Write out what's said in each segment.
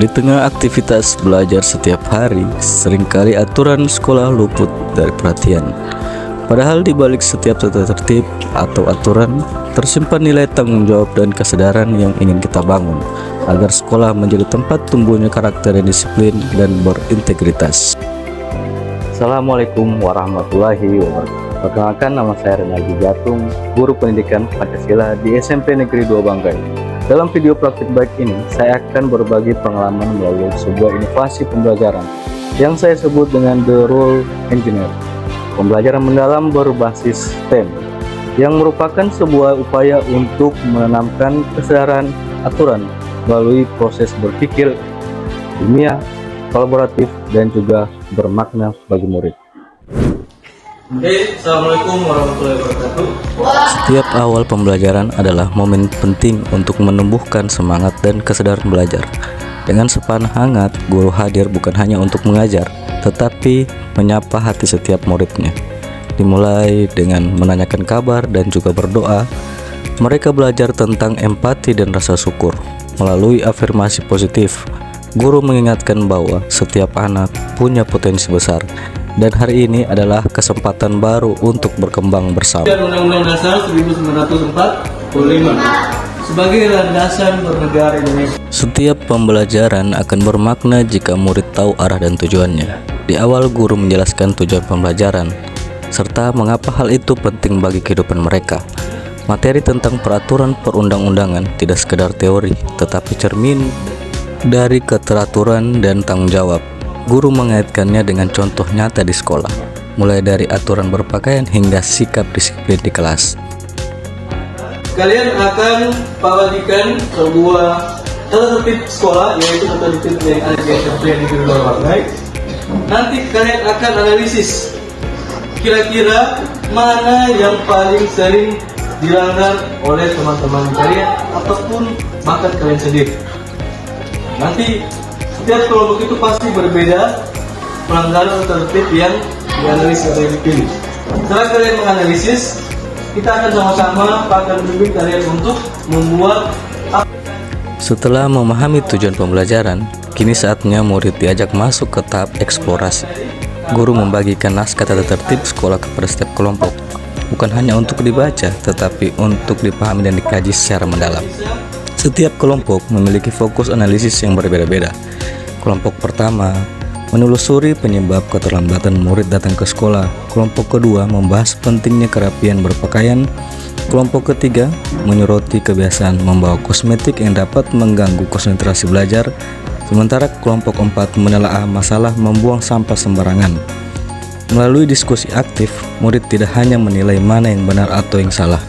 Di tengah aktivitas belajar setiap hari, seringkali aturan sekolah luput dari perhatian. Padahal di balik setiap tata tertib atau aturan, tersimpan nilai tanggung jawab dan kesadaran yang ingin kita bangun, agar sekolah menjadi tempat tumbuhnya karakter yang disiplin dan berintegritas. Assalamualaikum warahmatullahi wabarakatuh. Perkenalkan, nama saya Renaldi Jatung, guru pendidikan Pancasila di SMP Negeri 2 Banggai. Dalam video praktik baik ini, saya akan berbagi pengalaman melalui sebuah inovasi pembelajaran yang saya sebut dengan The Rule Engineer. Pembelajaran mendalam berbasis STEM yang merupakan sebuah upaya untuk menanamkan kesadaran aturan melalui proses berpikir ilmiah, kolaboratif, dan juga bermakna bagi murid. Assalamualaikum warahmatullahi wabarakatuh. Setiap awal pembelajaran adalah momen penting untuk menumbuhkan semangat dan kesadaran belajar. Dengan sepanah hangat, guru hadir bukan hanya untuk mengajar, tetapi menyapa hati setiap muridnya. Dimulai dengan menanyakan kabar dan juga berdoa, mereka belajar tentang empati dan rasa syukur. Melalui afirmasi positif, guru mengingatkan bahwa setiap anak punya potensi besar, dan hari ini adalah kesempatan baru untuk berkembang bersama. Undang-Undang Dasar 1945 sebagai landasan bernegara Indonesia. Setiap pembelajaran akan bermakna jika murid tahu arah dan tujuannya. Di awal, guru menjelaskan tujuan pembelajaran, serta mengapa hal itu penting bagi kehidupan mereka. Materi tentang peraturan perundang-undangan tidak sekedar teori, tetapi cermin dari keteraturan dan tanggung jawab. Guru mengaitkannya dengan contoh nyata di sekolah, mulai dari aturan berpakaian hingga sikap disiplin di kelas. Kalian akan bagikan sebuah tata tertib sekolah, yaitu tata tertib yang ada di SMP Negeri 2 Banggai. Nanti kalian akan analisis kira-kira mana yang paling sering dilanggar oleh teman-teman kalian ataupun bahkan kalian sendiri. Nanti setiap kelompok itu pasti berbeda pelanggaran tata tertib yang dianalisis atau dipilih. Setelah kalian menganalisis, kita akan sama-sama akan membimbing kalian untuk membuat. Setelah memahami tujuan pembelajaran, kini saatnya murid diajak masuk ke tahap eksplorasi. Guru membagikan naskah tata tertib sekolah kepada setiap kelompok, bukan hanya untuk dibaca, tetapi untuk dipahami dan dikaji secara mendalam. Setiap kelompok memiliki fokus analisis yang berbeda-beda. Kelompok pertama menelusuri penyebab keterlambatan murid datang ke sekolah. Kelompok kedua membahas pentingnya kerapian berpakaian. Kelompok ketiga menyoroti kebiasaan membawa kosmetik yang dapat mengganggu konsentrasi belajar. Sementara kelompok 4 menelaah masalah membuang sampah sembarangan. Melalui diskusi aktif, murid tidak hanya menilai mana yang benar atau yang salah,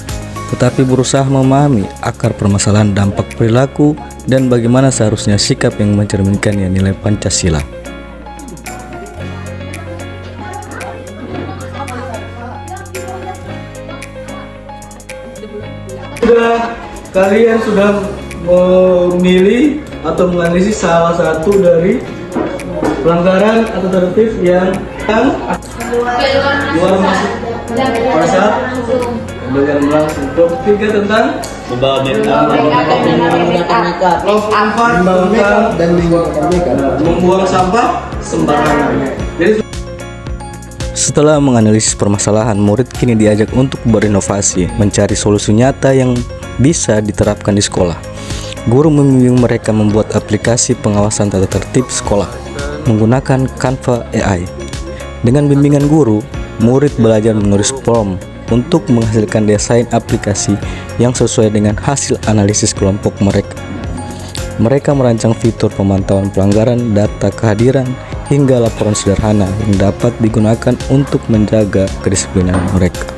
tetapi berusaha memahami akar permasalahan, dampak perilaku, dan bagaimana seharusnya sikap yang mencerminkan nilai Pancasila. Kalian sudah memilih atau menganalisis salah satu dari pelanggaran atau tertib yang luar masuk pada saat pembelajaran langsung. Kelompok 3 tentang membuang sampah sembarangan. Setelah menganalisis permasalahan, murid kini diajak untuk berinovasi, mencari solusi nyata yang bisa diterapkan di sekolah. Guru membimbing mereka membuat aplikasi pengawasan tata tertib sekolah menggunakan Canva AI. Dengan bimbingan guru, murid belajar menulis prompt untuk menghasilkan desain aplikasi yang sesuai dengan hasil analisis kelompok mereka. Mereka merancang fitur pemantauan pelanggaran, data kehadiran, hingga laporan sederhana yang dapat digunakan untuk menjaga kedisiplinan mereka.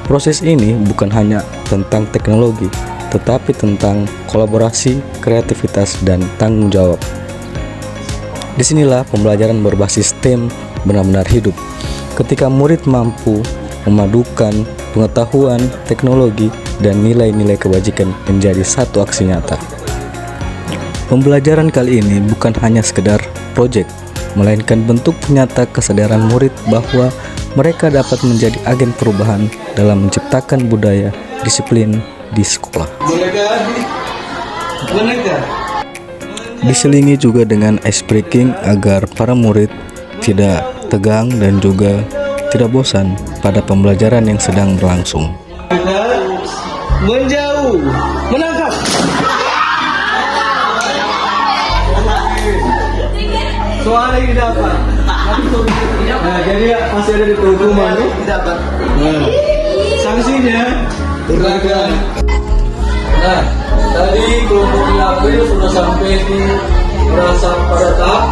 Proses ini bukan hanya tentang teknologi, tetapi tentang kolaborasi, kreativitas, dan tanggung jawab. Disinilah pembelajaran berbasis STEM benar-benar hidup, ketika murid mampu memadukan pengetahuan, teknologi, dan nilai-nilai kebajikan menjadi satu aksi nyata. Pembelajaran kali ini bukan hanya sekedar proyek, melainkan bentuk nyata kesadaran murid bahwa mereka dapat menjadi agen perubahan dalam menciptakan budaya disiplin di sekolah. Diselingi juga dengan ice breaking agar para murid tidak tegang dan juga tidak bosan pada pembelajaran yang sedang berlangsung. Menjauh, menangkap. Soalnya didapat. Nah, jadi masih ada di hukuman nih. Didapat. Nah, sanksinya beragam. Nah, tadi kelompok April sudah sampai di pada tahap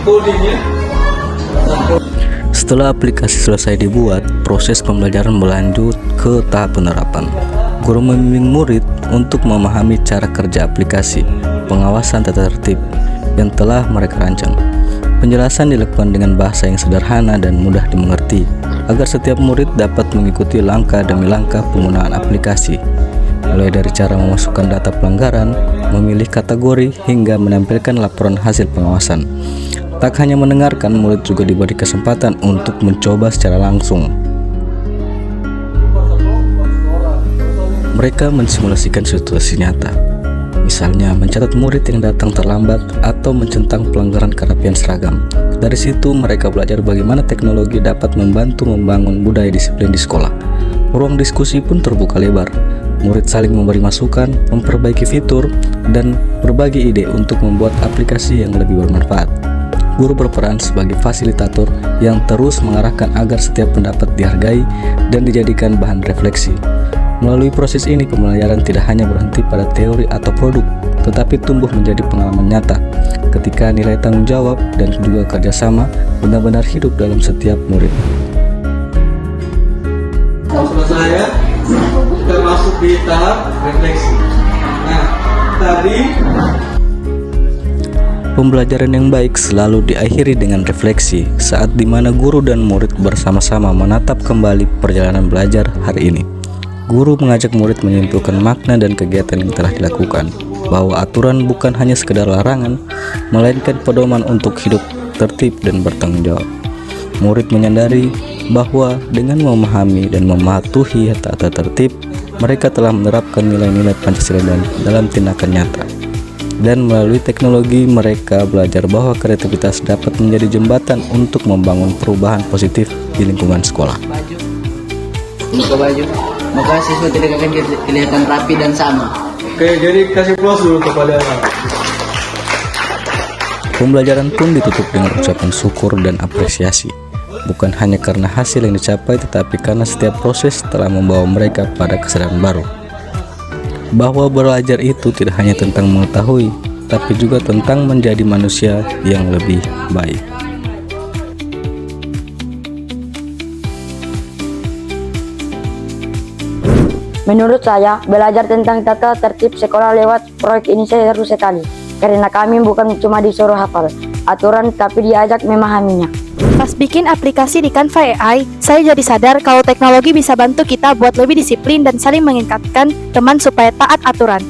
codingnya. Setelah aplikasi selesai dibuat, proses pembelajaran berlanjut ke tahap penerapan. Guru membimbing murid untuk memahami cara kerja aplikasi, pengawasan tata tertib yang telah mereka rancang. Penjelasan dilakukan dengan bahasa yang sederhana dan mudah dimengerti, agar setiap murid dapat mengikuti langkah demi langkah penggunaan aplikasi, mulai dari cara memasukkan data pelanggaran, memilih kategori, hingga menampilkan laporan hasil pengawasan. Tak hanya mendengarkan, murid juga diberi kesempatan untuk mencoba secara langsung. Mereka mensimulasikan situasi nyata, misalnya mencatat murid yang datang terlambat atau mencentang pelanggaran kerapian seragam. Dari situ mereka belajar bagaimana teknologi dapat membantu membangun budaya disiplin di sekolah. Ruang diskusi pun terbuka lebar. Murid saling memberi masukan, memperbaiki fitur, dan berbagi ide untuk membuat aplikasi yang lebih bermanfaat. Guru berperan sebagai fasilitator yang terus mengarahkan agar setiap pendapat dihargai dan dijadikan bahan refleksi. Melalui proses ini, pembelajaran tidak hanya berhenti pada teori atau produk, tetapi tumbuh menjadi pengalaman nyata ketika nilai tanggung jawab dan juga kerjasama benar-benar hidup dalam setiap murid. Maksud saya, kita masuk di tahap refleksi. Nah, tadi pembelajaran yang baik selalu diakhiri dengan refleksi, saat dimana guru dan murid bersama-sama menatap kembali perjalanan belajar hari ini. Guru mengajak murid menyimpulkan makna dan kegiatan yang telah dilakukan, bahwa aturan bukan hanya sekedar larangan, melainkan pedoman untuk hidup tertib dan bertanggung jawab. Murid menyadari bahwa dengan memahami dan mematuhi tata tertib, mereka telah menerapkan nilai-nilai Pancasila dalam tindakan nyata. Dan melalui teknologi, mereka belajar bahwa kreativitas dapat menjadi jembatan untuk membangun perubahan positif di lingkungan sekolah. Buka baju, maka siswa tidak akan kelihatan rapi dan sama. Oke, jadi kasih plus dulu kepada Pembelajaran pun ditutup dengan ucapan syukur dan apresiasi, bukan hanya karena hasil yang dicapai, tetapi karena setiap proses telah membawa mereka pada kesadaran baru, bahwa belajar itu tidak hanya tentang mengetahui, tapi juga tentang menjadi manusia yang lebih baik. Menurut saya, belajar tentang tata tertib sekolah lewat proyek ini seru sekali, karena kami bukan cuma disuruh hafal aturan, tapi diajak memahaminya. Pas bikin aplikasi di Canva AI, saya jadi sadar kalau teknologi bisa bantu kita buat lebih disiplin dan saling mengingatkan teman supaya taat aturan.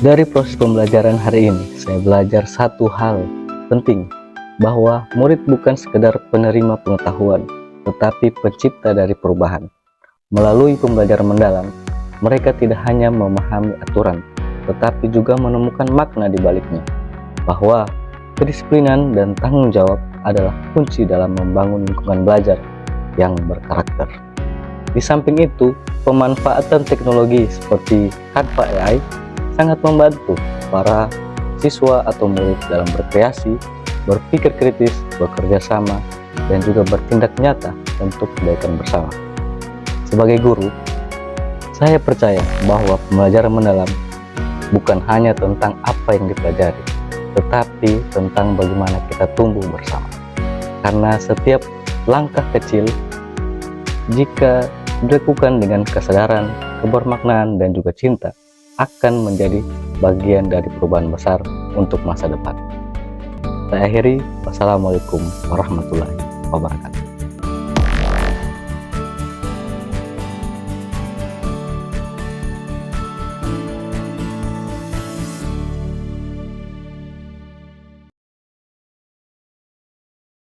Dari proses pembelajaran hari ini, saya belajar satu hal penting, bahwa murid bukan sekedar penerima pengetahuan, tetapi pencipta dari perubahan. Melalui pembelajaran mendalam, mereka tidak hanya memahami aturan, tetapi juga menemukan makna di baliknya, bahwa kedisiplinan dan tanggung jawab adalah kunci dalam membangun lingkungan belajar yang berkarakter. Di samping itu, pemanfaatan teknologi seperti Canva AI sangat membantu para siswa atau murid dalam berkreasi, berpikir kritis, bekerja sama, dan juga bertindak nyata untuk kebaikan bersama. Sebagai guru, saya percaya bahwa pembelajaran mendalam bukan hanya tentang apa yang dipelajari, tetapi tentang bagaimana kita tumbuh bersama. Karena setiap langkah kecil, jika dilakukan dengan kesadaran, kebermaknaan, dan juga cinta, akan menjadi bagian dari perubahan besar untuk masa depan. Saya akhiri, wassalamualaikum warahmatullahi wabarakatuh.